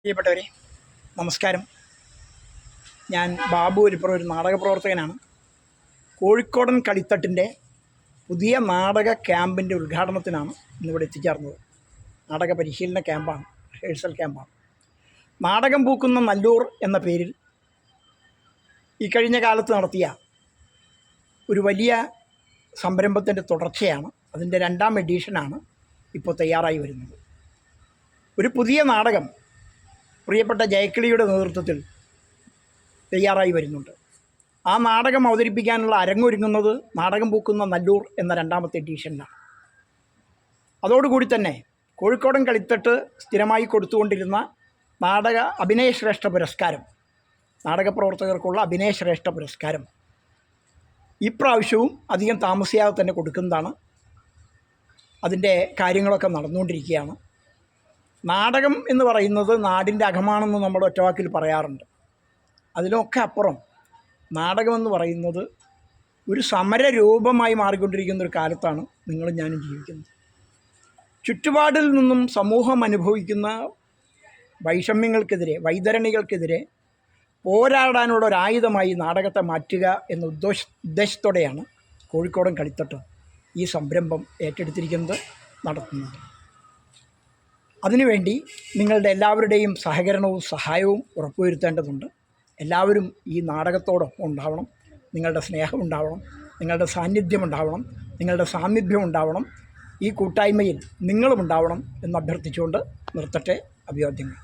പ്രിയപ്പെട്ടവരെ, നമസ്കാരം. ഞാൻ ബാബു അരിപ്പുറം, ഒരു നാടക പ്രവർത്തകനാണ്. കോഴിക്കോടൻ കളിത്തട്ടിൻ്റെ പുതിയ നാടക ക്യാമ്പിൻ്റെ ഉദ്ഘാടനത്തിനാണ് ഇന്നിവിടെ എത്തിച്ചേർന്നത്. നാടക പരിശീലന ക്യാമ്പാണ്, റിഹേഴ്സൽ ക്യാമ്പാണ്. നാടകം പൂക്കുന്ന നല്ലൂർ എന്ന പേരിൽ ഈ കഴിഞ്ഞ കാലത്ത് നടത്തിയ ഒരു വലിയ സംരംഭത്തിൻ്റെ തുടർച്ചയാണ്. അതിൻ്റെ 2ാം എഡീഷനാണ് ഇപ്പോൾ തയ്യാറായി വരുന്നത്. ഒരു പുതിയ നാടകം പ്രിയപ്പെട്ട ജയക്കിളിയുടെ നേതൃത്വത്തിൽ തയ്യാറായി വരുന്നുണ്ട്. ആ നാടകം അവതരിപ്പിക്കാനുള്ള അരങ്ങൊരുങ്ങുന്നത് നാടകം പൂക്കുന്ന നല്ലൂർ എന്ന 2ാമത്തെ എഡീഷനിലാണ്. അതോടുകൂടി തന്നെ കോഴിക്കോടൻ കളിത്തട്ട് സ്ഥിരമായി കൊടുത്തുകൊണ്ടിരുന്ന നാടക അഭിനയശ്രേഷ്ഠ പുരസ്കാരം, നാടകപ്രവർത്തകർക്കുള്ള അഭിനയശ്രേഷ്ഠ പുരസ്കാരം ഇപ്രാവശ്യവും അധികം താമസിയാതെ തന്നെ കൊടുക്കുന്നതാണ്. അതിൻ്റെ കാര്യങ്ങളൊക്കെ നടന്നുകൊണ്ടിരിക്കുകയാണ്. നാടകം എന്ന് പറയുന്നത് നാടിൻ്റെ അകമാണെന്ന് നമ്മൾ ഒറ്റവാക്കിൽ പറയാറുണ്ട്. അതിനൊക്കെ അപ്പുറം നാടകമെന്ന് പറയുന്നത് ഒരു സമരരൂപമായി മാറിക്കൊണ്ടിരിക്കുന്ന ഒരു കാലത്താണ് നിങ്ങളും ഞാനും ജീവിക്കുന്നത്. ചുറ്റുപാടിൽ നിന്നും സമൂഹം അനുഭവിക്കുന്ന വൈഷമ്യങ്ങൾക്കെതിരെ, വൈതരണികൾക്കെതിരെ പോരാടാനുള്ള ഒരായുധമായി നാടകത്തെ മാറ്റുക എന്ന ഉദ്ദേശത്തോടെയാണ് കോഴിക്കോടൻ കളിത്തട്ട് ഈ സംരംഭം ഏറ്റെടുത്തിരിക്കുന്നത്, നടത്തുന്നത്. അതിനുവേണ്ടി നിങ്ങളുടെ എല്ലാവരുടെയും സഹകരണവും സഹായവും ഉറപ്പുവരുത്തേണ്ടതുണ്ട്. എല്ലാവരും ഈ നാടകത്തോടൊപ്പം ഉണ്ടാവണം. നിങ്ങളുടെ സ്നേഹം ഉണ്ടാവണം, നിങ്ങളുടെ സാന്നിധ്യം ഉണ്ടാവണം, നിങ്ങളുടെ സാമീപ്യം ഉണ്ടാവണം. ഈ കൂട്ടായ്മയിൽ നിങ്ങളും ഉണ്ടാവണം എന്ന് അഭ്യർത്ഥിച്ചുകൊണ്ട് നിർത്തട്ടെ. അഭിവാദ്യങ്ങൾ.